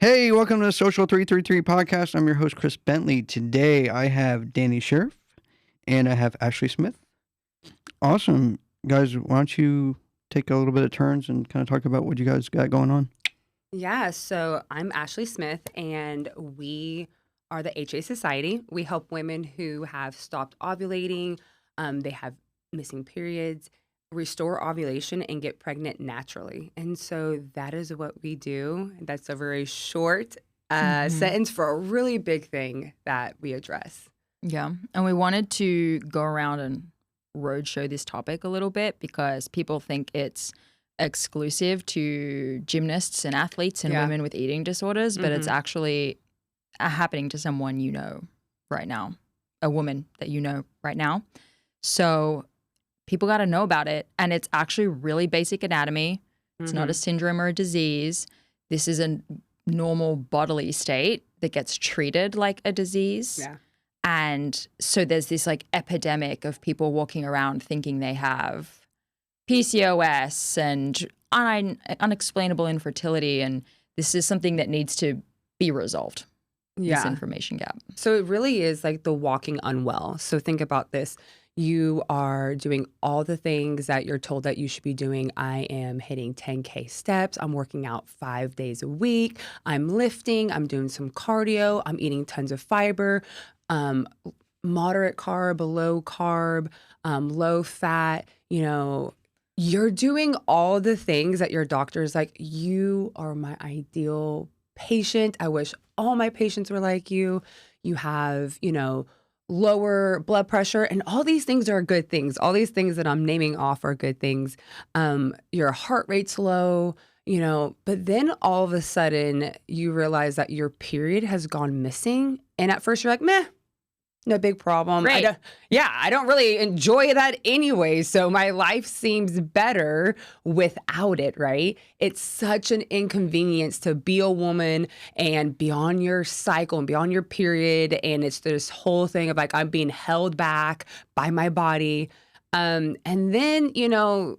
Hey, welcome to the Social 333 podcast. I'm your host, Chris Bentley. Today I have Dani Sheriff and I have Ashley Smith. Awesome. Guys, why don't you take a little bit of turns and kind of talk about what you guys got going on? Yeah, so I'm Ashley Smith, and we are the HA Society. We help women who have stopped ovulating, they have missing periods, restore ovulation, and get pregnant naturally. And so that is what we do. That's a very short sentence for a really big thing that we address. Yeah. And we wanted to go around and roadshow this topic a little bit because people think it's exclusive to gymnasts and athletes and women with eating disorders, but it's actually happening to someone you know right now, a woman that you know right now. So people got to know about it. And it's actually really basic anatomy. It's not a syndrome or a disease. This is a normal bodily state that gets treated like a disease. Yeah. And so there's this like epidemic of people walking around thinking they have PCOS and unexplainable infertility. And this is something that needs to be resolved. This information gap. So it really is like the walking unwell. So think about this. You are doing all the things that you're told that you should be doing. I am hitting 10K steps. I'm working out 5 days a week. I'm lifting. I'm doing some cardio. I'm eating tons of fiber, moderate carb, low carb, low fat. You know, you're doing all the things that your doctor is like, you are my ideal patient. I wish all my patients were like you. You have, lower blood pressure, and all these things are good things. All these things that I'm naming off are good things. Your heart rate's low, but then all of a sudden you realize that your period has gone missing. And at first you're like, meh, no big problem. Right. I don't really enjoy that anyway. So my life seems better without it, right? It's such an inconvenience to be a woman and be on your cycle and be on your period. And it's this whole thing of like, I'm being held back by my body. And then,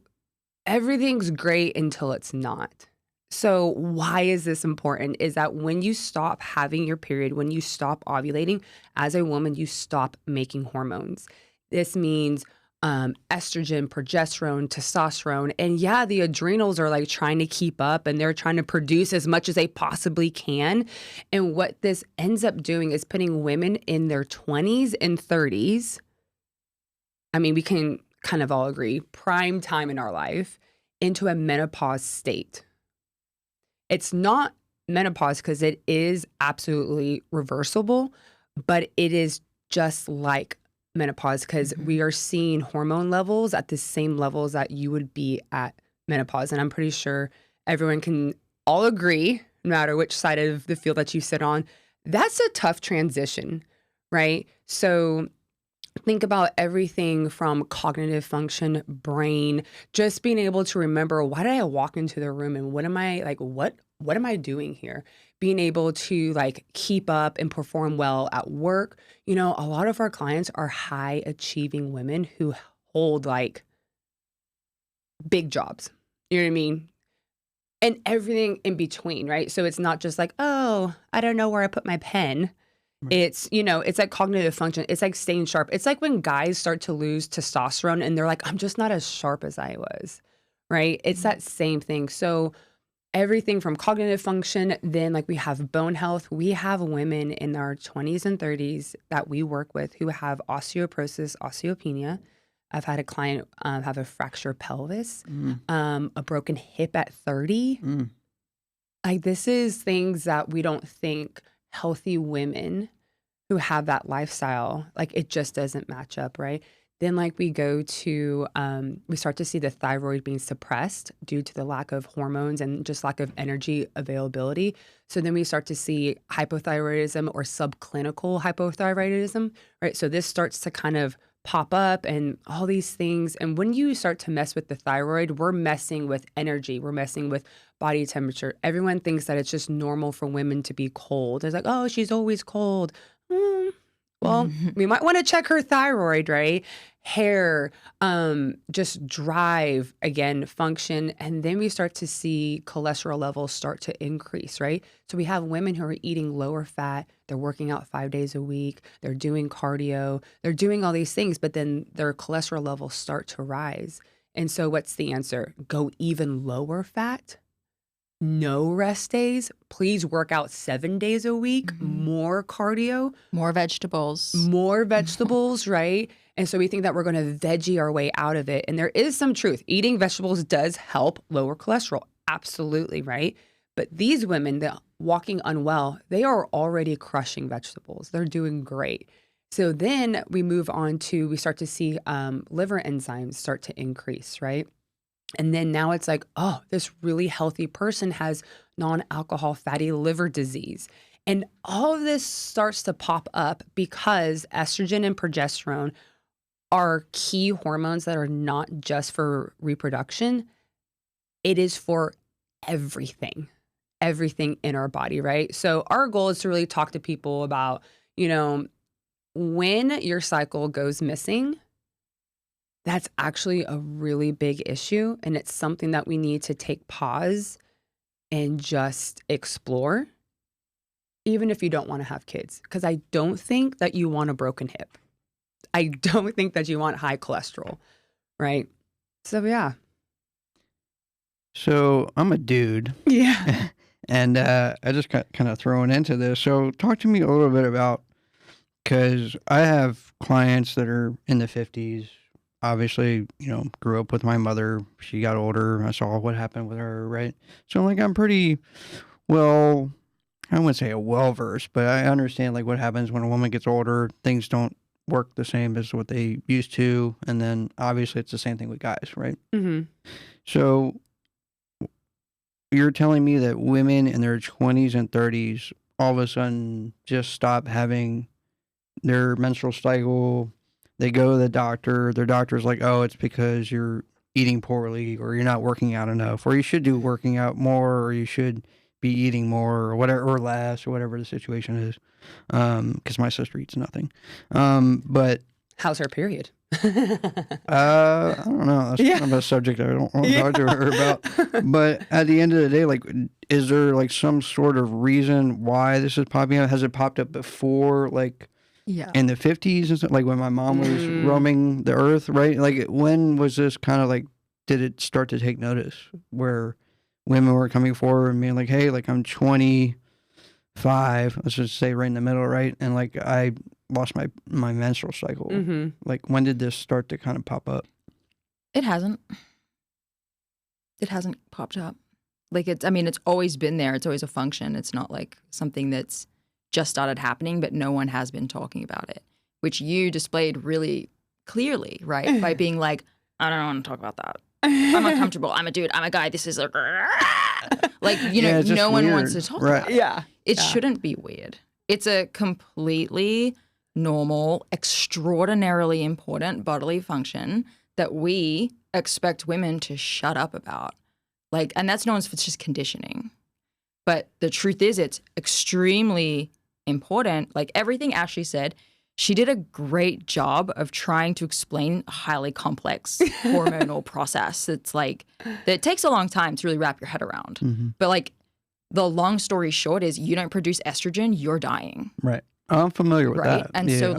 everything's great until it's not. So why is this important? Is that when you stop having your period, when you stop ovulating, as a woman, you stop making hormones. This means estrogen, progesterone, testosterone. And yeah, the adrenals are like trying to keep up and they're trying to produce as much as they possibly can. And what this ends up doing is putting women in their 20s and 30s. I mean, we can kind of all agree, prime time in our life, into a menopause state. It's not menopause because it is absolutely reversible, but it is just like menopause because we are seeing hormone levels at the same levels that you would be at menopause. And I'm pretty sure everyone can all agree, no matter which side of the field that you sit on, that's a tough transition, right? So think about everything from cognitive function, brain, just being able to remember, why did I walk into the room and what am I doing here? Being able to like keep up and perform well at work. A lot of our clients are high achieving women who hold like big jobs. You know what I mean? And everything in between, right? So it's not just like, oh, I don't know where I put my pen. It's, it's like cognitive function. It's like staying sharp. It's like when guys start to lose testosterone and they're like, I'm just not as sharp as I was, right? It's that same thing. So everything from cognitive function, then like we have bone health. We have women in our 20s and 30s that we work with who have osteoporosis, osteopenia. I've had a client have a fractured pelvis, a broken hip at 30. Like this is things that we don't think healthy women who have that lifestyle, like it just doesn't match up, right? Then like we go to, we start to see the thyroid being suppressed due to the lack of hormones and just lack of energy availability. So then we start to see hypothyroidism or subclinical hypothyroidism, right? So this starts to kind of pop up and all these things. And when you start to mess with the thyroid, we're messing with energy. We're messing with body temperature. Everyone thinks that it's just normal for women to be cold. It's like, oh, she's always cold. Well, we might want to check her thyroid, right? Hair, just drive, again, function. And then we start to see cholesterol levels start to increase, right? So we have women who are eating lower fat. They're working out 5 days a week. They're doing cardio. They're doing all these things, but then their cholesterol levels start to rise. And so what's the answer? Go even lower fat? No rest days. Please work out 7 days a week. More cardio. More vegetables. More vegetables, right? And so we think that we're going to veggie our way out of it. And there is some truth. Eating vegetables does help lower cholesterol. Absolutely, right? But these women that walking unwell, they are already crushing vegetables. They're doing great. So then we move on to, we start to see liver enzymes start to increase, right? And then now it's like, oh, this really healthy person has non-alcohol fatty liver disease. And all of this starts to pop up because estrogen and progesterone are key hormones that are not just for reproduction. It is for everything in our body, right? So our goal is to really talk to people about, when your cycle goes missing, that's actually a really big issue. And it's something that we need to take pause and just explore, even if you don't want to have kids. Because I don't think that you want a broken hip. I don't think that you want high cholesterol, right? So, yeah. So I'm a dude. Yeah. And I just got kind of thrown into this. So talk to me a little bit about, because I have clients that are in the 50s. Obviously, grew up with my mother. She got older. I saw what happened with her, right? So, I'm pretty well, I wouldn't say well-versed, but I understand, what happens when a woman gets older. Things don't work the same as what they used to. And then, obviously, it's the same thing with guys, right? Mm-hmm. So, you're telling me that women in their 20s and 30s all of a sudden just stop having their menstrual cycle. They go to the doctor. Their doctor's like, oh, it's because you're eating poorly or you're not working out enough, or you should do working out more, or you should be eating more or whatever, or less, or whatever the situation is. Because my sister eats nothing. But how's her period? I don't know. That's kind of a subject I don't want to talk to her about. But at the end of the day, is there some sort of reason why this is popping up? Has it popped up before, in the 50s and stuff, when my mom was roaming the earth, right? When was this kind of did it start to take notice where women were coming forward and being like, hey, I'm 25, let's just say right in the middle, right? And I lost my menstrual cycle. Mm-hmm. When did this start to kind of pop up? It hasn't popped up. It's always been there. It's always a function. It's not something that's just started happening, but no one has been talking about it, which you displayed really clearly, right? By being I don't want to talk about that. I'm uncomfortable. I'm a dude. I'm a guy. This is no one wants to talk about it. Yeah. It shouldn't be weird. It's a completely normal, extraordinarily important bodily function that we expect women to shut up about. And that's it's just conditioning. But the truth is, it's extremely important. Everything Ashley said, she did a great job of trying to explain a highly complex hormonal process. It's that takes a long time to really wrap your head around. Mm-hmm. But the long story short is you don't produce estrogen, you're dying. Right. I'm familiar with that. And so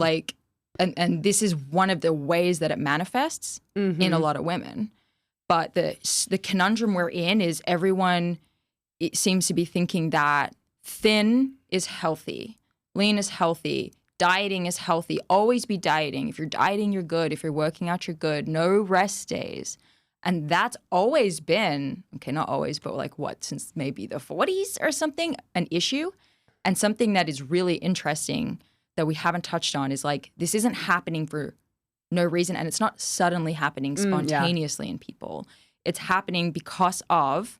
and this is one of the ways that it manifests in a lot of women. But the conundrum we're in is everyone, it seems to be thinking that thin is healthy, lean is healthy, dieting is healthy. Always be dieting. If you're dieting, you're good. If you're working out, you're good. No rest days. And that's always been, okay, not always, but since maybe the 40s or something, an issue. And something that is really interesting that we haven't touched on is this isn't happening for no reason. And it's not suddenly happening spontaneously in people. It's happening because of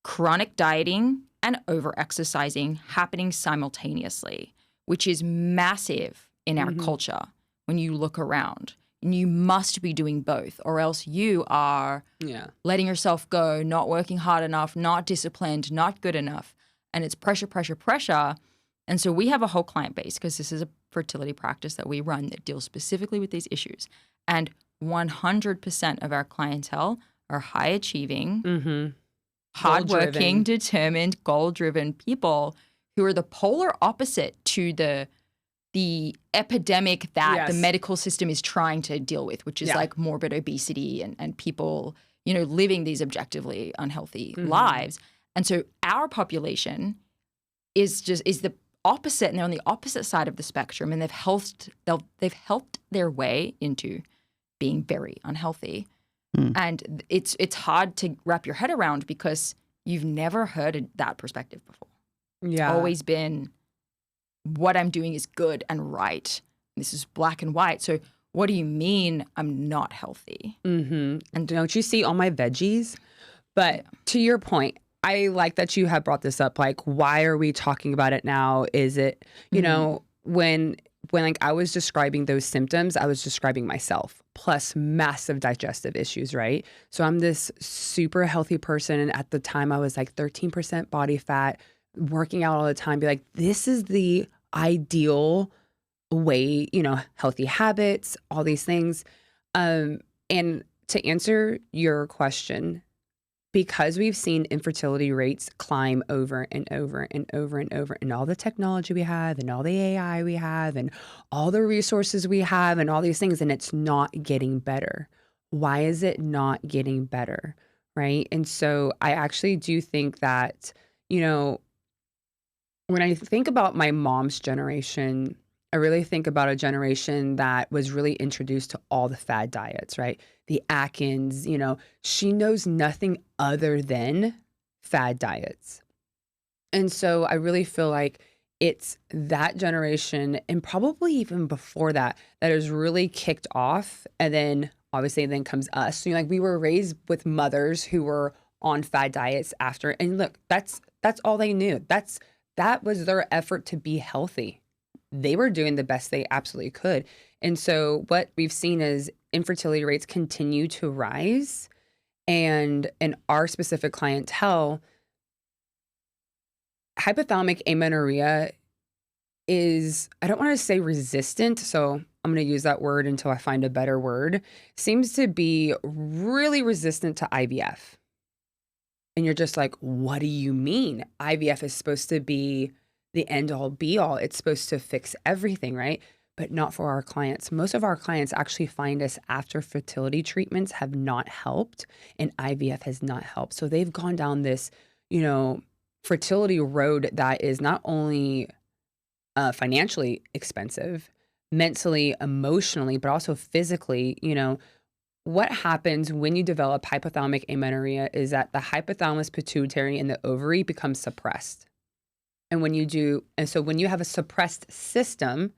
chronic dieting and over-exercising happening simultaneously, which is massive in our culture when you look around. And you must be doing both, or else you are letting yourself go, not working hard enough, not disciplined, not good enough. And it's pressure, pressure, pressure. And so we have a whole client base because this is a fertility practice that we run that deals specifically with these issues. And 100% of our clientele are high achieving, hardworking, determined, goal-driven people who are the polar opposite to the epidemic that the medical system is trying to deal with, which is like morbid obesity and people, you know, living these objectively unhealthy lives. And so our population is the opposite, and they're on the opposite side of the spectrum, and they've helped their way into being very unhealthy. And it's hard to wrap your head around because you've never heard that perspective before. It's always been, what I'm doing is good and right. This is black and white. So what do you mean I'm not healthy? And don't you see all my veggies? But to your point, I like that you have brought this up. Like, why are we talking about it now? Is it, you know, when like I was describing those symptoms, I was describing myself, plus massive digestive issues, right? So I'm this super healthy person. And at the time I was like 13% body fat, working out all the time, be like, this is the ideal way, you know, healthy habits, all these things. And to answer your question, because we've seen infertility rates climb over and over and over and over, and all the technology we have and all the AI we have and all the resources we have and all these things, and it's not getting better. Why is it not getting better, right? And so I actually do think that, you know, when I think about my mom's generation, I really think about a generation that was really introduced to all the fad diets, right? The Atkins, you know, she knows nothing other than fad diets. And so I really feel like it's that generation, and probably even before that, that has really kicked off. And then obviously then comes us. So, you know, like, we were raised with mothers who were on fad diets after. And look, that's all they knew. That was their effort to be healthy. They were doing the best they absolutely could. And so what we've seen is infertility rates continue to rise. And in our specific clientele, hypothalamic amenorrhea is, I don't want to say resistant, so I'm going to use that word until I find a better word, seems to be really resistant to IVF. And you're just like, what do you mean? IVF is supposed to be the end all be all. It's supposed to fix everything, right? But not for our clients. Most of our clients actually find us after fertility treatments have not helped and IVF has not helped. So they've gone down this, you know, fertility road that is not only financially expensive, mentally, emotionally, but also physically. You know, what happens when you develop hypothalamic amenorrhea is that the hypothalamus, pituitary, and the ovary become suppressed. And when you have a suppressed system,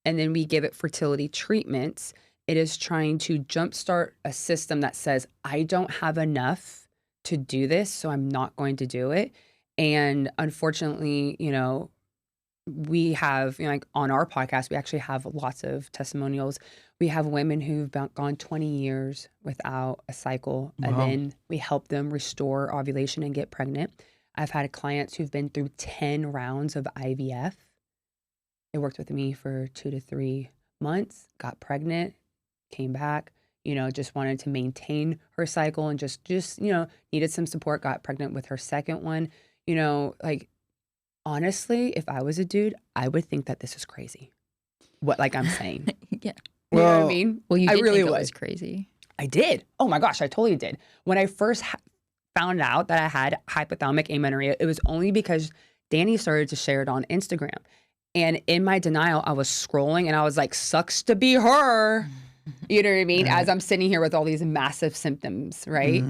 and then we give it fertility treatments, it is trying to jumpstart a system that says, I don't have enough to do this, so I'm not going to do it. And unfortunately, you know, we have, you know, like on our podcast, we actually have lots of testimonials. We have women who've gone 20 years without a cycle, and then we help them restore ovulation and get pregnant. I've had clients who've been through 10 rounds of IVF. They worked with me for 2 to 3 months, got pregnant, came back, you know, just wanted to maintain her cycle and just, you know, needed some support, got pregnant with her second one. You know, like, honestly, if I was a dude, I would think that this is crazy. What, like I'm saying. Yeah. You know what I mean? Well, you I did really think it would. was crazy. I did. Oh my gosh, I totally did. When I first found out that I had hypothalamic amenorrhea, it was only because Dani started to share it on Instagram. And in my denial, I was scrolling and I was like, sucks to be her. You know what I mean? As I'm sitting here with all these massive symptoms, right?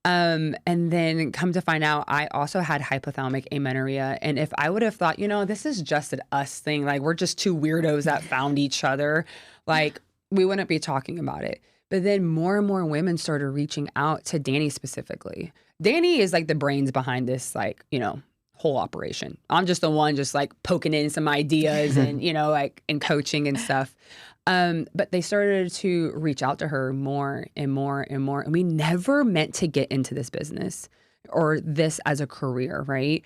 And then come to find out, I also had hypothalamic amenorrhea. And if I would have thought, you know, this is just an us thing, like we're just two weirdos that found each other, like we wouldn't be talking about it. But then more and more women started reaching out to Dani specifically. Dani is like the brains behind this, like, you know, whole operation. I'm just the one just like poking in some ideas and, you know, like, and coaching and stuff. But they started to reach out to her more and more and more. And we never meant to get into this business or this as a career, right?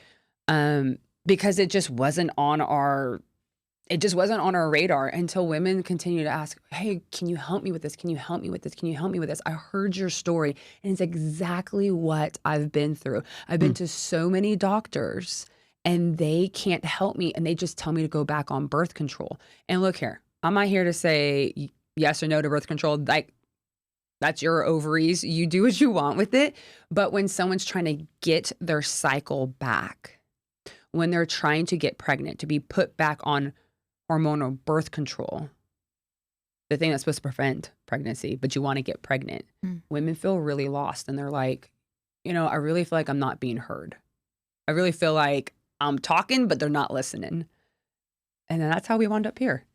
Because it just wasn't on our it just wasn't on our radar until women continue to ask, hey, can you help me with this? Can you help me with this? Can you help me with this? I heard your story, and it's exactly what I've been through. I've been to so many doctors, and they can't help me, and they just tell me to go back on birth control. And look here, I'm not here to say yes or no to birth control. Like, that's your ovaries. You do what you want with it. But when someone's trying to get their cycle back, when they're trying to get pregnant, to be put back on hormonal birth control, the thing that's supposed to prevent pregnancy, but you want to get pregnant, women feel really lost. And they're like, I really feel like I'm not being heard. I really feel like I'm talking, but they're not listening. And then that's how we wound up here.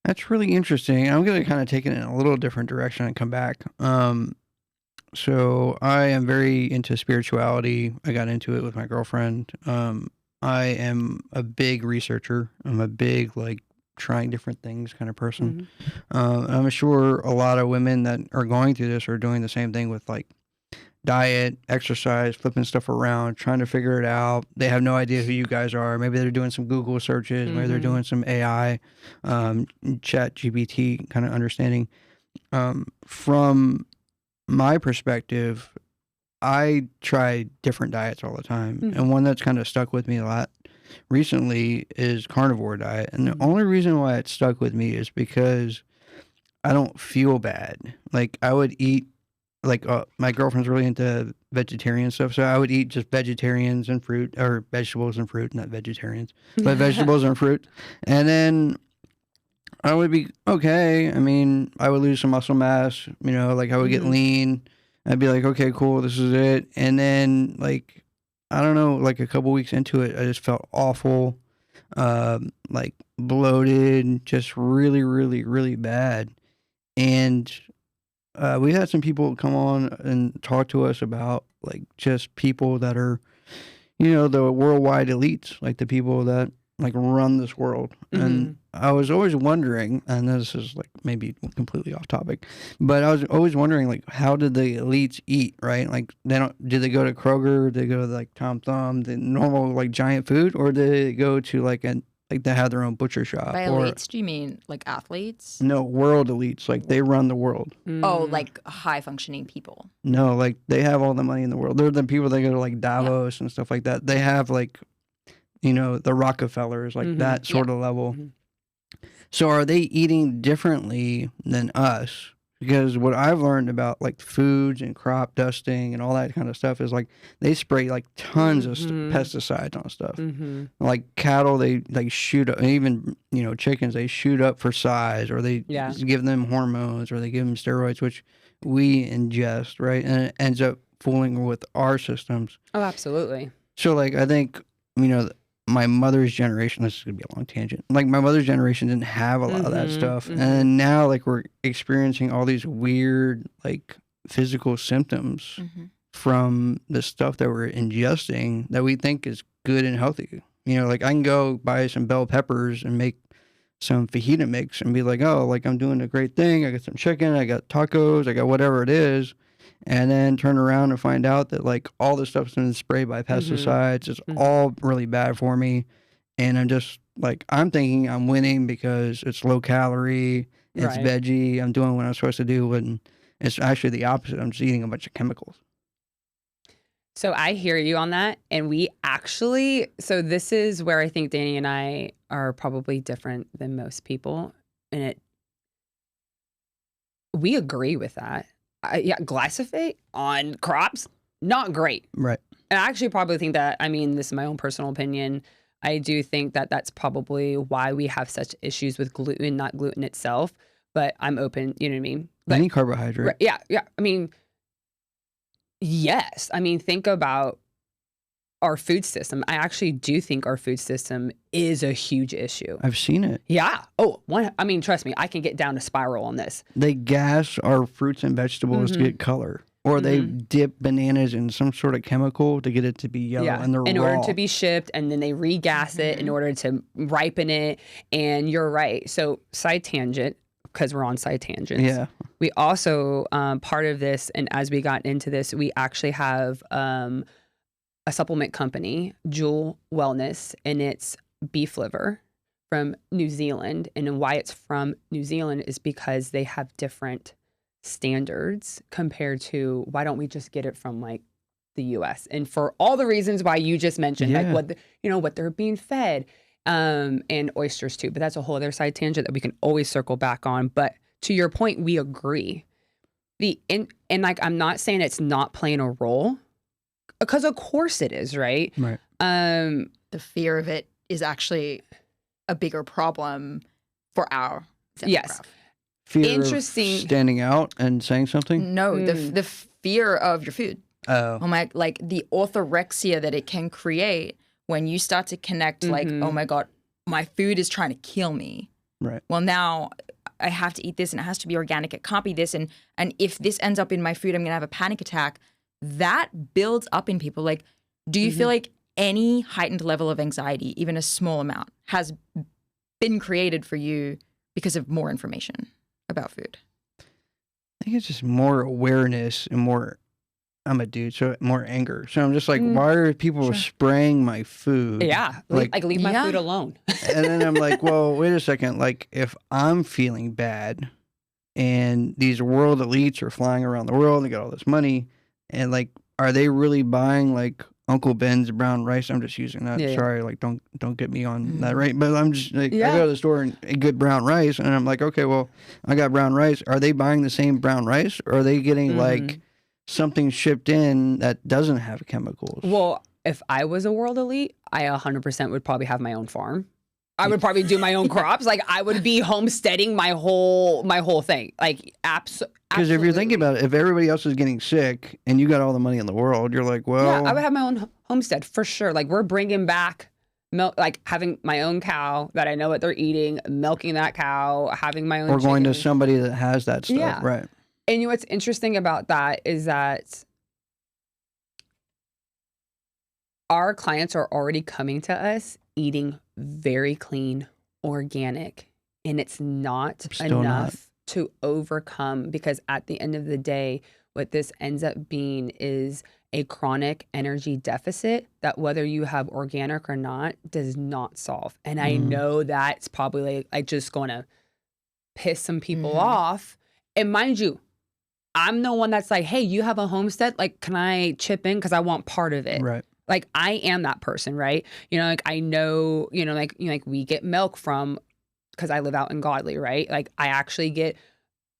That's really interesting. I'm going to kind of take it in a little different direction and come back. So I am very into spirituality. I got into it with my girlfriend. I am a big researcher. I'm a big, like, trying different things kind of person. I'm sure a lot of women that are going through this are doing the same thing with, like, diet, exercise, flipping stuff around, trying to figure it out. They have no idea who you guys are. Maybe they're doing some Google searches. Maybe they're doing some AI, chat GPT kind of understanding. From my perspective, I try different diets all the time. And one that's kind of stuck with me a lot recently is carnivore diet. And the only reason why it stuck with me is because I don't feel bad. Like, I would eat, like, my girlfriend's really into vegetarian stuff, so I would eat just vegetarians and fruit, or vegetables and fruit, not vegetarians, but vegetables and fruit. And then I would be okay. I mean, I would lose some muscle mass, like, I would get lean. I'd be like, okay, cool, this is it. And then, like, I don't know, like, a couple weeks into it, I just felt awful, like, bloated, just really, really, really bad. And we had some people come on and talk to us about, like, just people that are, the worldwide elites, like the people that, like, run this world. And I was always wondering, and this is, like, maybe completely off topic, but I was always wondering, like, how did the elites eat, right? Like, did they go to Kroger? Did they go to, like, Tom Thumb, the normal, like, giant food? Or did they go to, like, they have their own butcher shop? By elites, do you mean like athletes? No, world elites. Like, they run the world. Oh, like high functioning people. No, like, they have all the money in the world. They're the people that go to, like, Davos and stuff like that. They have, like, the Rockefellers, like that sort of level. So are they eating differently than us? Because what I've learned about, like, foods and crop dusting and all that kind of stuff is, like, they spray, like, tons of pesticides on stuff. Like, cattle, they shoot up, even, chickens, they shoot up for size, or they give them hormones, or they give them steroids, which we ingest, right? And it ends up fooling with our systems. Oh, absolutely. So, like, I think, my mother's generation, this is going to be a long tangent, like, my mother's generation didn't have a lot of that stuff. And now, like, we're experiencing all these weird, like, physical symptoms from the stuff that we're ingesting that we think is good and healthy. Like, I can go buy some bell peppers and make some fajita mix and be like, oh, like, I'm doing a great thing. I got some chicken, I got tacos, I got whatever it is. And then turn around and find out that, like, all this stuff's been sprayed by pesticides. It's all really bad for me. And I'm just, like, I'm thinking I'm winning because it's low calorie, it's veggie, I'm doing what I'm supposed to do, when it's actually the opposite. I'm just eating a bunch of chemicals. So I hear you on that. And we actually, so this is where I think Dani and I are probably different than most people. And we agree with that. Glyphosate on crops, not great. Right. And I actually probably think that, this is my own personal opinion, I do think that that's probably why we have such issues with gluten, not gluten itself, but I'm open, you know what I mean? But, any carbohydrate. Yeah. Yes. Think about our food system. I actually do think our food system is a huge issue. I've seen it. Yeah. Trust me, I can get down a spiral on this. They gas our fruits and vegetables to get color. Or they dip bananas in some sort of chemical to get it to be yellow, and they're in raw. order to be shipped, and then they regas it in order to ripen it. And you're right. So, side tangent, because we're on side tangents. Yeah. We also, part of this, and as we got into this, we actually have a supplement company, Jewel Wellness, and it's beef liver. from New Zealand. And why it's from New Zealand is because they have different standards compared to why don't we just get it from like the US? And for all the reasons why you just mentioned, like what they're being fed, and oysters too. But that's a whole other side tangent that we can always circle back on. But to your point, we agree. And like, I'm not saying it's not playing a role, because of course it is, right? Right. The fear of it is actually a bigger problem for our demographic. Yes. Fear Interesting. of standing out and saying something? No, the fear of your food. Oh. Oh my, like the orthorexia that it can create when you start to connect like, oh my God, my food is trying to kill me. Right. Well, now I have to eat this and it has to be organic. It can't be this. And if this ends up in my food, I'm going to have a panic attack. That builds up in people. Like, do you feel like any heightened level of anxiety, even a small amount, has been created for you because of more information about food? I think it's just more awareness and more, I'm a dude, so more anger. So I'm just like, why are people spraying my food? Yeah. Like leave my food alone. And then I'm like, well, wait a second. Like, if I'm feeling bad and these world elites are flying around the world, they got all this money, and like, are they really buying like Uncle Ben's brown rice? I'm just using that. Sorry, like don't get me on that, right? But I'm just like, I go to the store and get brown rice, and I'm like, okay, well, I got brown rice. Are they buying the same brown rice, or are they getting like something shipped in that doesn't have chemicals? Well, if I was a world elite, I 100% would probably have my own farm. I would probably do my own crops. Like, I would be homesteading my whole thing. Like, absolutely. Because if you're thinking about it, if everybody else is getting sick and you got all the money in the world, you're like, well, yeah, I would have my own homestead for sure. Like, we're bringing back milk, like having my own cow that I know what they're eating, milking that cow, having my own. Or going to chicken. somebody that has that stuff, Yeah. right? And you know what's interesting about that is that our clients are already coming to us eating very clean, organic, and it's not Still enough to overcome, because at the end of the day, what this ends up being is a chronic energy deficit that, whether you have organic or not, does not solve. And I know that's probably like just going to piss some people off. And mind you, I'm the one that's like, hey, you have a homestead, like, can I chip in? Because I want part of it. Right. Like, I am that person, right? You know, like, I know, like we get milk from, because I live out in Godly, right? Like, I actually get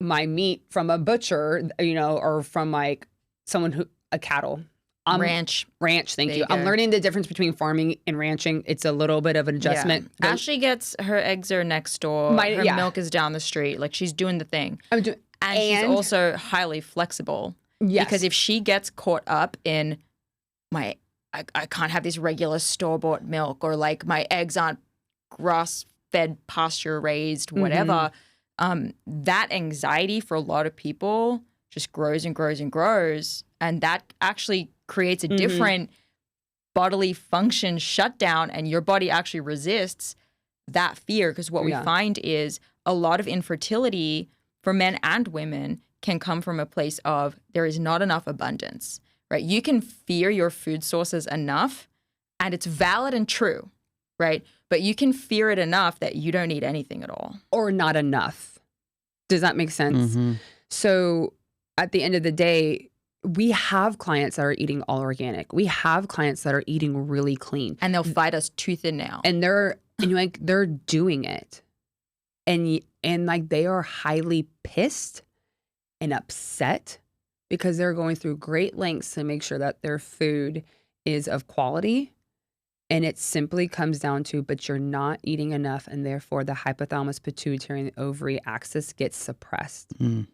my meat from a butcher, or from like someone a cattle. Ranch, thank you. I'm learning the difference between farming and ranching. It's a little bit of an adjustment. Yeah. Ashley gets, her eggs are next door. Her milk is down the street. Like, she's doing the thing. And she's also highly flexible. Yes. Because if she gets caught up in I can't have this regular store-bought milk, or like my eggs aren't grass-fed, pasture-raised, whatever, that anxiety for a lot of people just grows and grows and grows. And that actually creates a different bodily function shutdown, and your body actually resists that fear. Because what we find is a lot of infertility for men and women can come from a place of there is not enough abundance. Right? You can fear your food sources enough, and it's valid and true, right? But you can fear it enough that you don't need anything at all. Or not enough. Does that make sense? So at the end of the day, we have clients that are eating all organic. We have clients that are eating really clean. And they'll fight us tooth and nail. And they're doing it. And like, they are highly pissed and upset, because they're going through great lengths to make sure that their food is of quality. And it simply comes down to, but you're not eating enough, and therefore the hypothalamus, pituitary, and the ovary axis gets suppressed. You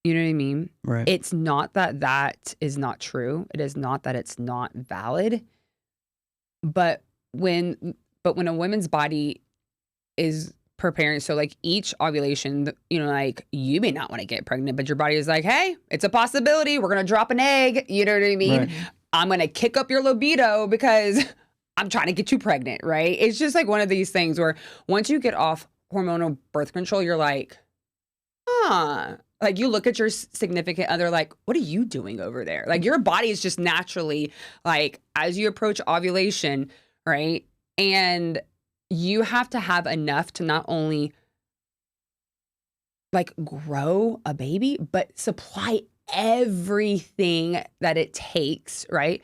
know what I mean? Right. It's not that is not true. It is not that it's not valid. But when a woman's body is preparing, so like each ovulation, like, you may not want to get pregnant, but your body is like, hey, it's a possibility. We're going to drop an egg. You know what I mean? Right. I'm going to kick up your libido because I'm trying to get you pregnant, right? It's just like one of these things where once you get off hormonal birth control, you're like, like, you look at your significant other, like, what are you doing over there? Like, your body is just naturally, like, as you approach ovulation, right? And you have to have enough to not only like grow a baby, but supply everything that it takes, right?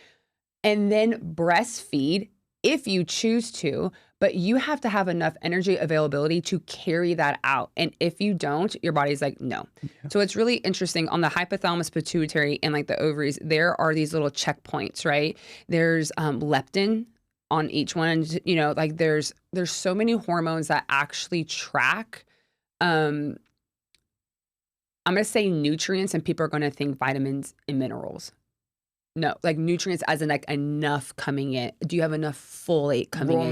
And then breastfeed if you choose to, but you have to have enough energy availability to carry that out. And if you don't, your body's like, no. Yeah. So it's really interesting on the hypothalamus, pituitary, and like the ovaries, there are these little checkpoints, right? There's leptin on each one. You know, like there's so many hormones that actually track, I'm going to say nutrients, and people are going to think vitamins and minerals. No, like nutrients as in like enough coming in. Do you have enough folate coming in?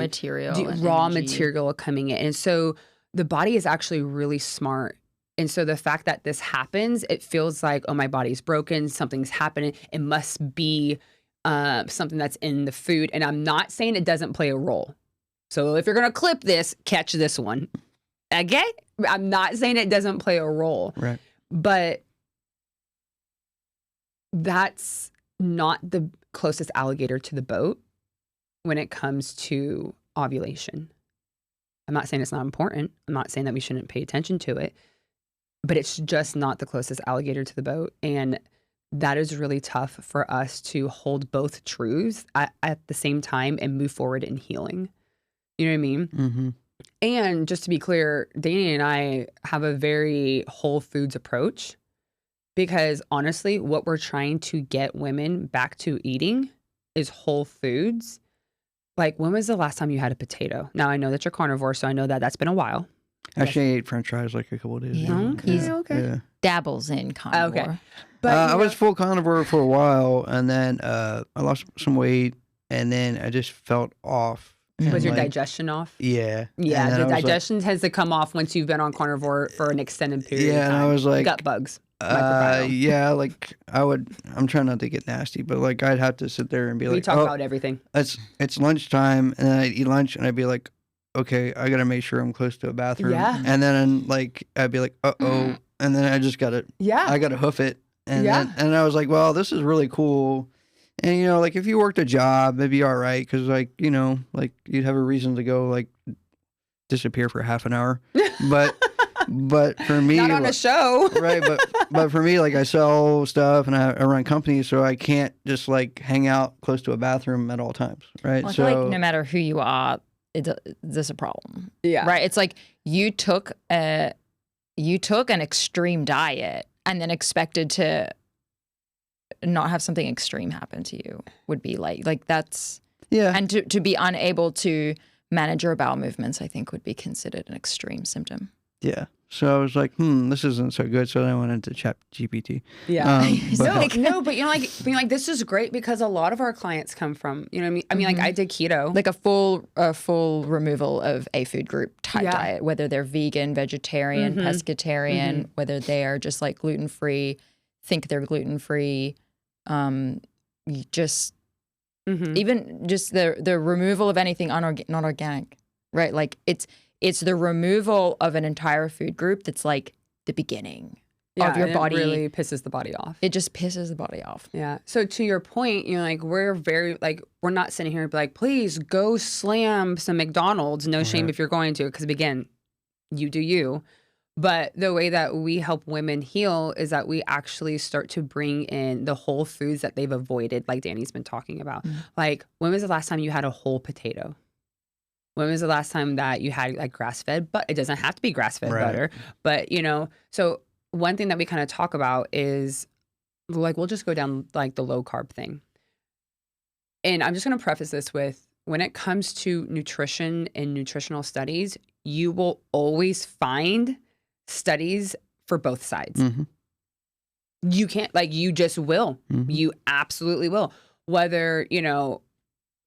Raw material coming in. And so the body is actually really smart. And so the fact that this happens, it feels like, oh, my body's broken. Something's happening. It must be something that's in the food. And I'm not saying it doesn't play a role. So if you're going to clip this, catch this one. Okay? I'm not saying it doesn't play a role. Right. But that's not the closest alligator to the boat when it comes to ovulation. I'm not saying it's not important. I'm not saying that we shouldn't pay attention to it, but it's just not the closest alligator to the boat. And that is really tough for us to hold both truths at the same time and move forward in healing. You know what I mean? Mm-hmm. And just to be clear, Dani and I have a very whole foods approach. Because honestly, what we're trying to get women back to eating is whole foods. Like, when was the last time you had a potato? Now, I know that you're carnivore, so I know that that's been a while. Actually, I ate French fries like a couple of days ago. Okay. Yeah. Dabbles in carnivore. Okay. But I was full carnivore for a while, and then I lost some weight, and then I just felt off. Was your digestion off? Yeah. Yeah, the digestion tends to come off once you've been on carnivore for an extended period of time. Yeah, and I was like... gut bugs. Yeah, like I'm trying not to get nasty, but like I'd have to sit there and be like, we talk about everything. It's lunchtime, and then I'd eat lunch, and I'd be like, okay, I gotta make sure I'm close to a bathroom. Yeah. And then like I'd be like, and then I just gotta, I gotta hoof it. And then I was like, well, this is really cool. And you know, like if you worked a job, it'd be all right, because like, you know, like you'd have a reason to go like disappear for half an hour, but for me, not on a show, right? But for me, like I sell stuff and I run companies, so I can't just like hang out close to a bathroom at all times, right? Well, I feel like no matter who you are, there's a problem. Yeah, right. It's like you took an extreme diet and then expected to not have something extreme happen to you. Would be like that's and to be unable to manage your bowel movements, I think would be considered an extreme symptom. Yeah. So I was like, this isn't so good. So then I went into ChatGPT. Yeah. But you're like, this is great because a lot of our clients come from, you know what I mean? I mean, like I did keto. Like a full removal of a food group type diet, whether they're vegan, vegetarian, pescatarian, whether they are just like gluten-free, think they're gluten-free, just even just the removal of anything not organic, right? Like it's the removal of an entire food group that's like the beginning of your body. It really pisses the body off. It just pisses the body off. Yeah. So to your point, you know, like we're not sitting here and be like, please go slam some McDonald's. No shame if you're going to, because again, you do you. But the way that we help women heal is that we actually start to bring in the whole foods that they've avoided, like Dani's been talking about. Like, when was the last time you had a whole potato? When was the last time that you had like grass-fed? But it doesn't have to be grass-fed butter. But, you know, so one thing that we kind of talk about is like, we'll just go down like the low carb thing. And I'm just going to preface this with, when it comes to nutrition and nutritional studies, you will always find studies for both sides. You can't, like, you just will. You absolutely will. Whether, you know,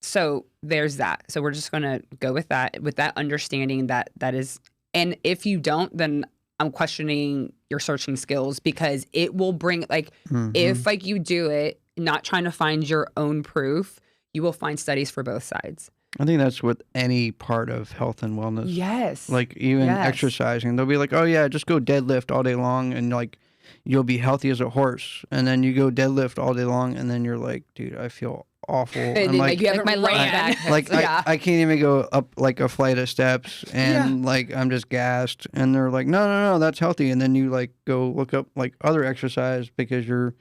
so there's that. So we're just going to go with that understanding that is, and if you don't, then I'm questioning your searching skills, because it will bring, like, if like you do it, not trying to find your own proof, you will find studies for both sides. I think that's with any part of health and wellness. Yes. Like even exercising, they'll be like, oh yeah, just go deadlift all day long and like you'll be healthy as a horse. And then you go deadlift all day long and then you're like, dude, I feel awful. And like you haven't my lower ran. back. Like Yeah. I can't even go up like a flight of steps, and like I'm just gassed. And they're like, no, that's healthy. And then you like go look up like other exercise because you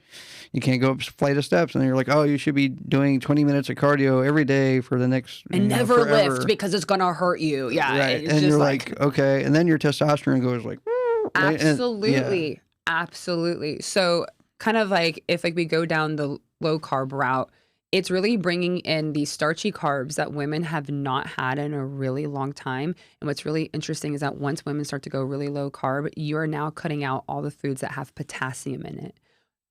can't go up flight of steps, and then you're like, oh, you should be doing 20 minutes of cardio every day for the next And never forever. lift because it's gonna hurt you. Yeah, Right. it's And just you're like, okay, and then your testosterone goes like, right? absolutely, absolutely. So kind of like if like we go down the low carb route, it's really bringing in these starchy carbs that women have not had in a really long time. And what's really interesting is that once women start to go really low carb, you are now cutting out all the foods that have potassium in it.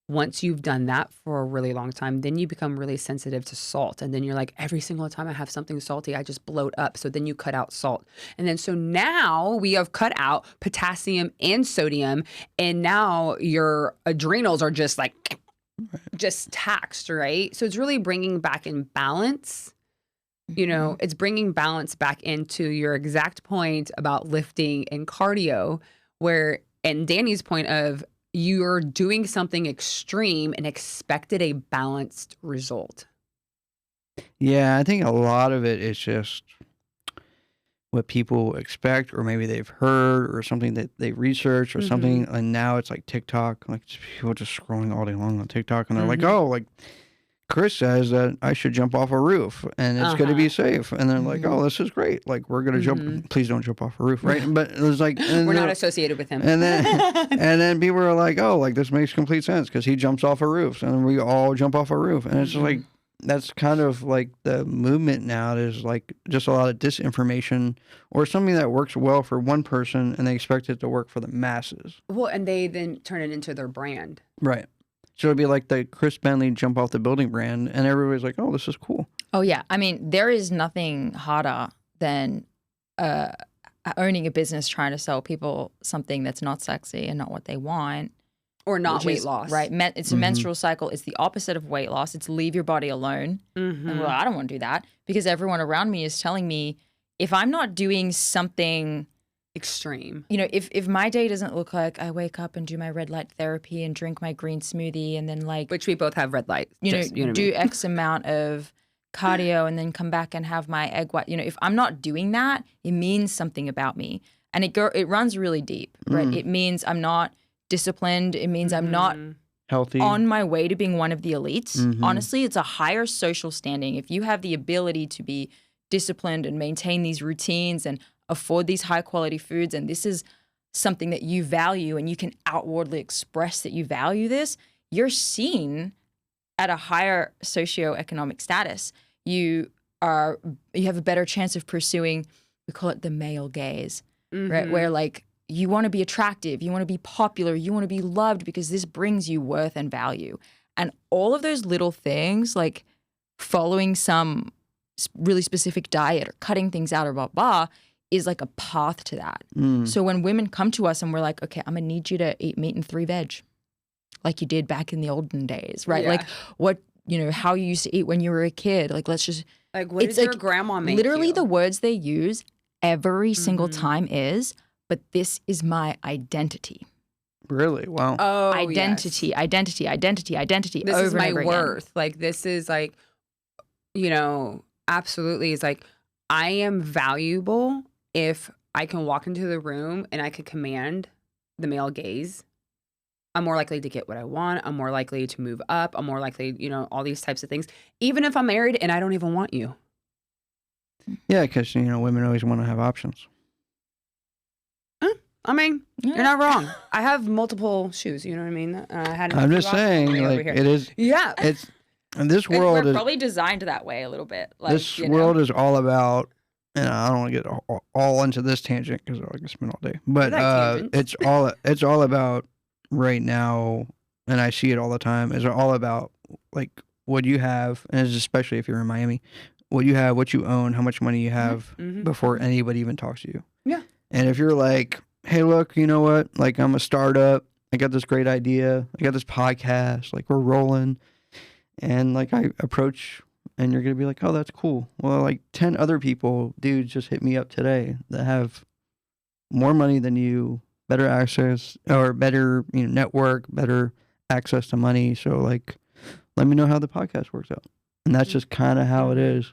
Once you've done that for a really long time, then you become really sensitive to salt. And then you're like, every single time I have something salty, I just bloat up. So then you cut out salt. And then so now we have cut out potassium and sodium. And now your adrenals are just like, just taxed, right? So it's really bringing back in balance. You know, it's bringing balance back into your exact point about lifting and cardio, where, and Dani's point of, you're doing something extreme and expected a balanced result. Yeah, I think a lot of it is just what people expect, or maybe they've heard, or something that they researched, or something. And now it's like TikTok, like people just scrolling all day long on TikTok, and they're like, oh, like Chris says that I should jump off a roof and it's going to be safe. And they're like, oh, this is great. Like, we're going to jump. Please don't jump off a roof, right? But it was like, we're not associated with him. And then people are like, oh, like this makes complete sense because he jumps off a roof, and we all jump off a roof. And it's just like, that's kind of like the movement now. Is like just a lot of disinformation, or something that works well for one person and they expect it to work for the masses. Well, and they then turn it into their brand. Right. So it'd be like the Chris Bentley jump off the building brand, and everybody's like, oh, this is cool. Oh, yeah. I mean, there is nothing harder than owning a business trying to sell people something that's not sexy and not what they want. Or not weight loss. Right. It's a menstrual cycle. It's the opposite of weight loss. It's leave your body alone. And well, I don't want to do that because everyone around me is telling me if I'm not doing something extreme, you know, if my day doesn't look like I wake up and do my red light therapy and drink my green smoothie and then like, which we both have red light, you know, what do I mean? X amount of cardio and then come back and have my egg white, you know, if I'm not doing that, it means something about me. And it runs really deep, right? It means I'm not disciplined. It means I'm not healthy, on my way to being one of the elites. Honestly, it's a higher social standing. If you have the ability to be disciplined and maintain these routines and afford these high quality foods, and this is something that you value and you can outwardly express that you value this, you're seen at a higher socioeconomic status. You have a better chance of pursuing, we call it the male gaze, right? Where like you want to be attractive, you want to be popular, you want to be loved because this brings you worth and value. And all of those little things, like following some really specific diet or cutting things out or blah, blah, is like a path to that. So when women come to us and we're like, okay, I'm going to need you to eat meat and 3 veg like you did back in the olden days, right? Yeah. Like what, you know, how you used to eat when you were a kid. Like, let's just. Like, what did your grandma make literally you? the words they use every single time is, but this is my identity. Really? Wow. Oh, Identity. This over is my and over worth. again. Like, this is like, you know, absolutely. It's like, I am valuable if I can walk into the room and I can command the male gaze. I'm more likely to get what I want. I'm more likely to move up. I'm more likely, you know, all these types of things. Even if I'm married and I don't even want you. Yeah, because, you know, women always want to have options. I mean, you're not wrong. I have multiple shoes. You know what I mean? I'm just saying, like, it is. Yeah. It's, and this world we're is probably designed that way a little bit. Like, this world is all about, and I don't want to get all into this tangent because I can spend all day. But it's all about right now, and I see it all the time. Is all about like what you have, and it's especially if you're in Miami, what you have, what you own, how much money you have before anybody even talks to you. Yeah. And if you're like, hey, look, you know what? Like, I'm a startup. I got this great idea. I got this podcast. Like, we're rolling. And like I approach, and you're gonna be like, oh, that's cool. Well, like 10 other dudes just hit me up today that have more money than you, better access, or better, you know, network, better access to money. So like, let me know how the podcast works out. And that's just kind of how it is.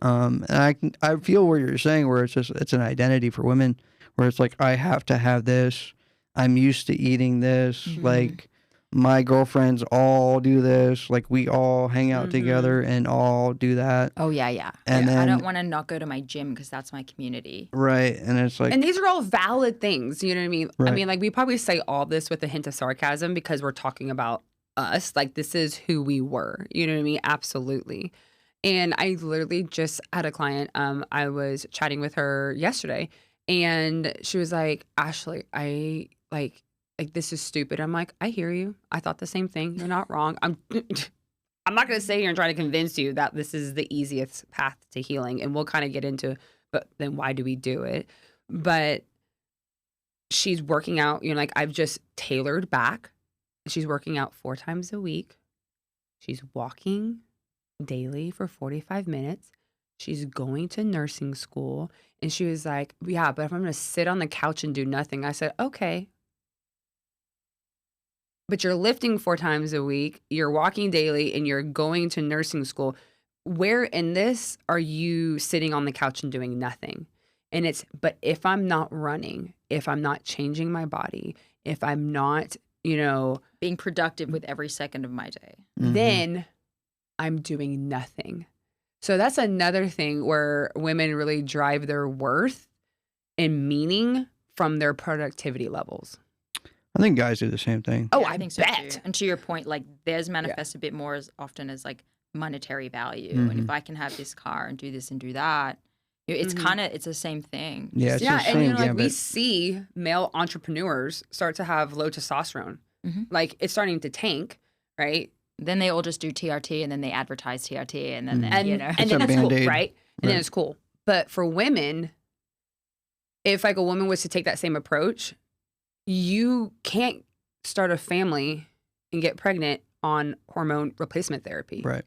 And I feel what you're saying, where it's an identity for women, where it's like, I have to have this. I'm used to eating this. Like, my girlfriends all do this. Like, we all hang out together and all do that. Oh, yeah. And then, I don't want to not go to my gym because that's my community. Right. And it's like, and these are all valid things. You know what I mean? Right. I mean, like, we probably say all this with a hint of sarcasm because we're talking about us. Like, this is who we were. You know what I mean? Absolutely. And I literally just had a client. I was chatting with her yesterday, and she was like, Ashley, I like this is stupid. I'm like, I hear you. I thought the same thing. You're not wrong. I'm not going to sit here and try to convince you that this is the easiest path to healing. And we'll kind of get into, but then why do we do it? But she's working out, you know, like I've just tailored back. She's working out 4 times a week. She's walking daily for 45 minutes. She's going to nursing school. And she was like, yeah, but if I'm going to sit on the couch and do nothing, I said, okay. But you're lifting 4 times a week, you're walking daily, and you're going to nursing school. Where in this are you sitting on the couch and doing nothing? And it's, but if I'm not running, if I'm not changing my body, if I'm not, you know, being productive with every second of my day, then I'm doing nothing. So that's another thing where women really drive their worth and meaning from their productivity levels. I think guys do the same thing. Oh, yeah, I think bet. So too. And to your point, like theirs manifests a bit more as often as like monetary value. And if I can have this car and do this and do that, it's kind of, it's the same thing. Yeah, it's the and same you know, like we gambit. see male entrepreneurs start to have low testosterone. Like it's starting to tank, right? Then they all just do TRT and then they advertise TRT and then, you know. And then a it's cool, Band-Aid. right? And then Right. it's cool. But for women, if like a woman was to take that same approach, you can't start a family and get pregnant on hormone replacement therapy. Right.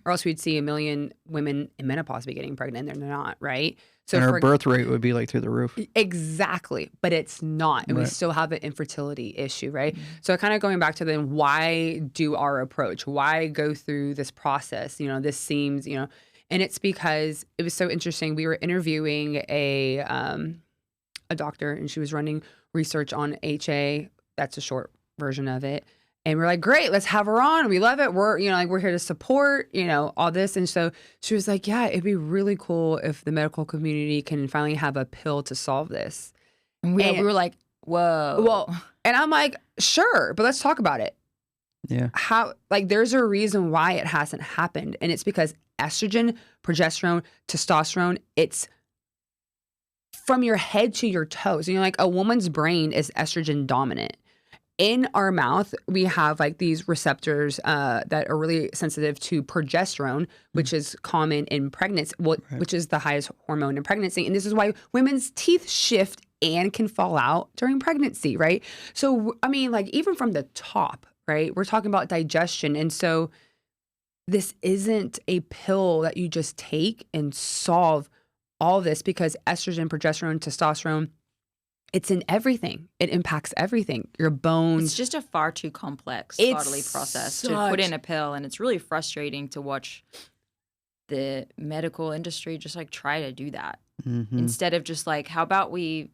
Or else we'd see 1 million women in menopause be getting pregnant and they're not, right? So And for our birth rate would be like through the roof. Exactly, but it's not. And we Right. still have an infertility issue, right? So kind of going back to then, why do our approach? Why go through this process? You know, this seems, you know, and it's because it was so interesting. We were interviewing a doctor and she was running research on HA. That's a short version of it. And we're like, great, let's have her on. We love it. We're, you know, like we're here to support, you know, all this. And so she was like, yeah, it'd be really cool if the medical community can finally have a pill to solve this. And we were like, whoa. Well, and I'm like, sure, but let's talk about it. Yeah. How, like, there's a reason why it hasn't happened. And it's because estrogen, progesterone, testosterone, it's from your head to your toes. You know, like a woman's brain is estrogen dominant. In our mouth, we have like these receptors that are really sensitive to progesterone, which is common in pregnancy, which is the highest hormone in pregnancy. And this is why women's teeth shift and can fall out during pregnancy, right? So, I mean, like even from the top, right? We're talking about digestion. And so this isn't a pill that you just take and solve all this, because estrogen, progesterone, testosterone, it's in everything. It impacts everything. Your bones. It's just a far too complex bodily process to put in a pill. And it's really frustrating to watch the medical industry just like try to do that. Instead of just like, how about we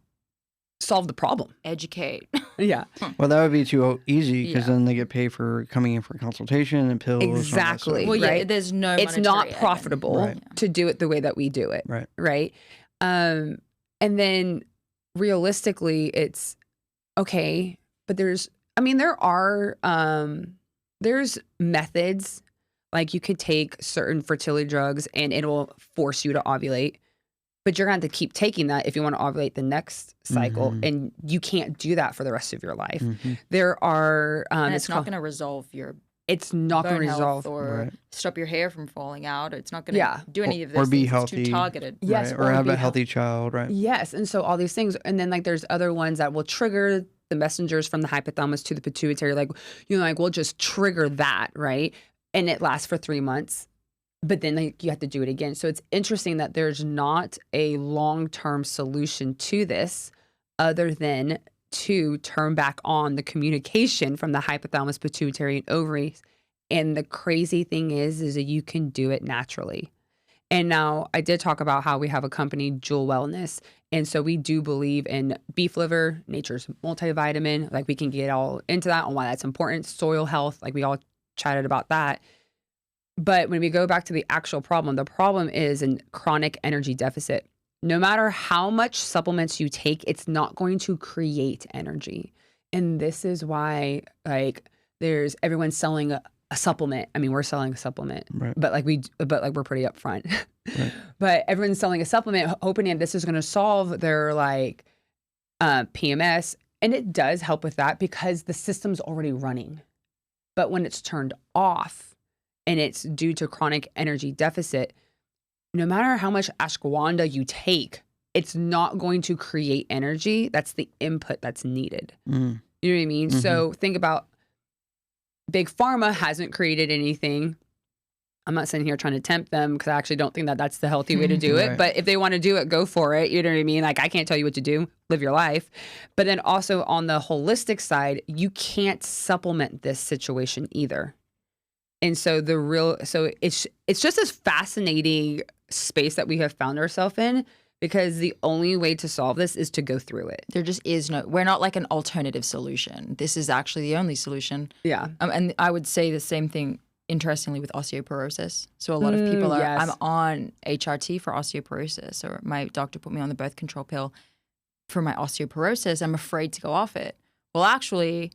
solve the problem? Educate. Yeah. Well, that would be too easy, because then they get paid for coming in for conconsultation and pills. Exactly. Well, yeah, right? there's no It's not profitable Right. to do it the way that we do it. Right. Right. And then realistically, it's okay, but there are there's methods, like you could take certain fertility drugs and it will force you to ovulate, but you're going to have to keep taking that if you want to ovulate the next cycle, and you can't do that for the rest of your life. There are and it's not going to resolve your it's not going to resolve or stop your hair from falling out. It's not going to do any of this. Or be things. healthy. It's too targeted. Yes, Right. Or have a healthy child, right? Yes. And so all these things. And then like there's other ones that will trigger the messengers from the hypothalamus to the pituitary. Like, you know, like we'll just trigger that, right? And it lasts for 3 months. But then like, you have to do it again. So it's interesting that there's not a long-term solution to this other than to turn back on the communication from the hypothalamus, pituitary, and ovaries And the crazy thing is that you can do it naturally. And now I did talk about how we have a company, Jewel Wellness. And so we do believe in beef liver, nature's multivitamin. Like we can get all into that on why that's important. Soil health, like we all chatted about that. But when we go back to the actual problem, the problem is in chronic energy deficit. No matter how much supplements you take, it's not going to create energy. And this is why like there's everyone's selling a supplement. I mean, we're selling a supplement, Right. but we're pretty upfront. Right. But everyone's selling a supplement, hoping that this is going to solve their like PMS, and it does help with that because the system's already running. But when it's turned off, and it's due to chronic energy deficit, no matter how much ashwagandha you take, it's not going to create energy. That's the input that's needed. Mm. You know what I mean? Mm-hmm. So think about Big Pharma hasn't created anything. I'm not sitting here trying to tempt them because I actually don't think that that's the healthy way to do it. Right. But if they want to do it, go for it. You know what I mean? Like I can't tell you what to do. Live your life. But then also on the holistic side, you can't supplement this situation either. And so it's just this fascinating space that we have found ourselves in, because the only way to solve this is to go through it. There just is we're not like an alternative solution. This is actually the only solution. Yeah. And I would say the same thing, interestingly, with osteoporosis. So a lot of people yes. I'm on HRT for osteoporosis, or my doctor put me on the birth control pill for my osteoporosis. I'm afraid to go off it. Well, actually,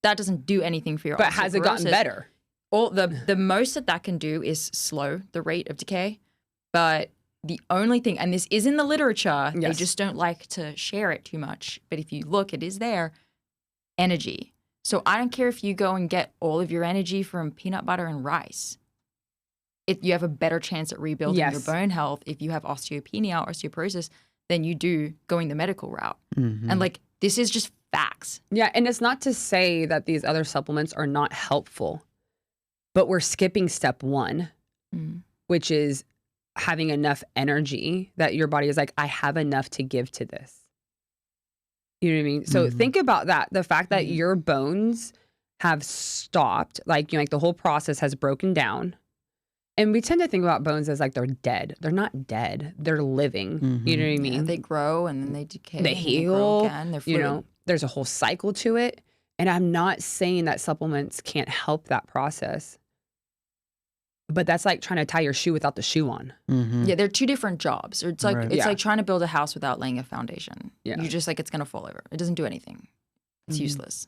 that doesn't do anything for your osteoporosis. But has it gotten better? All the most that can do is slow the rate of decay. But the only thing, and this is in the literature, Yes. they just don't like to share it too much. But if you look, it is there, energy. So I don't care if you go and get all of your energy from peanut butter and rice. You have a better chance at rebuilding Yes. your bone health if you have osteopenia or osteoporosis than you do going the medical route. Mm-hmm. And like, this is just facts. Yeah, and it's not to say that these other supplements are not helpful, but we're skipping step one, which is having enough energy that your body is like, I have enough to give to this. You know what I mean? So think about that. The fact that your bones have stopped, like, you know, like the whole process has broken down. And we tend to think about bones as like they're dead. They're not dead. They're living. Mm-hmm. You know what I mean? Yeah, they grow and then they decay. They and heal. They grow again. They're you fluid. know, there's a whole cycle to it. And I'm not saying that supplements can't help that process. But that's like trying to tie your shoe without the shoe on. Mm-hmm. Yeah, they're two different jobs. It's like Right. it's Yeah. like trying to build a house without laying a foundation. Yeah. You just like it's gonna fall over. It doesn't do anything. It's Mhm. useless.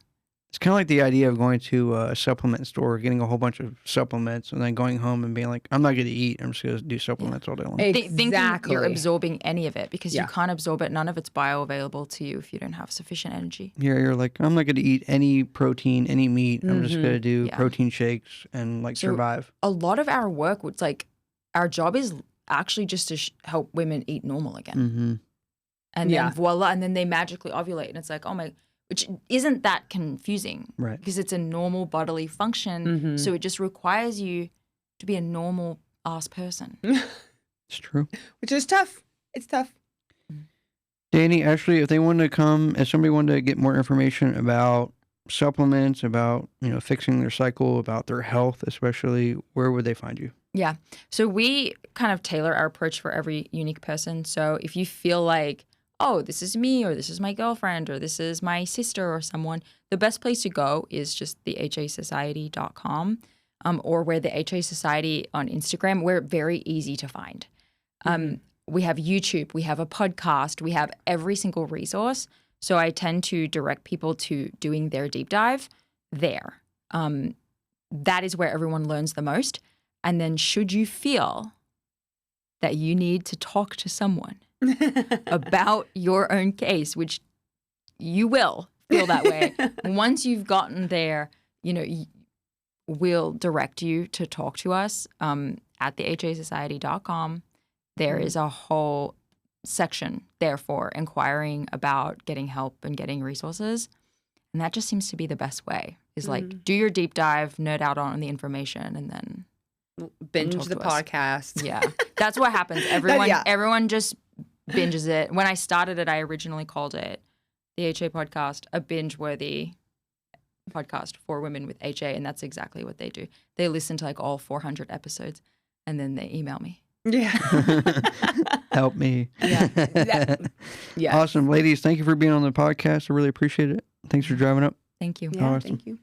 It's kind of like the idea of going to a supplement store, getting a whole bunch of supplements, and then going home and being like, I'm not going to eat. I'm just going to do supplements all day long. Thinking Exactly. you're absorbing any of it because Yeah. you can't absorb it. None of it's bioavailable to you if you don't have sufficient energy. You're like, I'm not going to eat any protein, any meat. I'm just Mhm. going to do Yeah. protein shakes and like So- survive. A lot of our work, it's like our job is actually just to help women eat normal again. Mm-hmm. And Yeah. then voila, and then they magically ovulate. And it's like, oh my, which isn't that confusing Right. because it's a normal bodily function. Mhm. So it just requires you to be a normal ass person. It's true. Which is tough. It's tough. Dani, Ashley, if they wanted to come, if somebody wanted to get more information about supplements, about, you know, fixing their cycle, about their health, especially, where would they find you? Yeah. So we kind of tailor our approach for every unique person. So if you feel like, oh, this is me, or this is my girlfriend, or this is my sister or someone, the best place to go is just the hasociety.com, or we're the HA Society on Instagram. We're very easy to find. We have YouTube, we have a podcast, we have every single resource. So I tend to direct people to doing their deep dive there. That is where everyone learns the most. And then should you feel that you need to talk to someone about your own case, which you will feel that way, once you've gotten there, you know, we'll direct you to talk to us at the hasociety.com. There is a whole section there for inquiring about getting help and getting resources. And that just seems to be the best way, is like do your deep dive, nerd out on the information, and then Binge talk the to us. podcast. Yeah, that's what happens. Everyone just binges it. When I started it, I originally called it the HA podcast, a binge-worthy podcast for women with HA, and that's exactly what they do. They listen to like all 400 episodes, and then they email me. Yeah. Help me. Yeah. Awesome. Ladies, thank you for being on the podcast. I really appreciate it. Thanks for driving up. Thank you. Yeah, Awesome. thank you.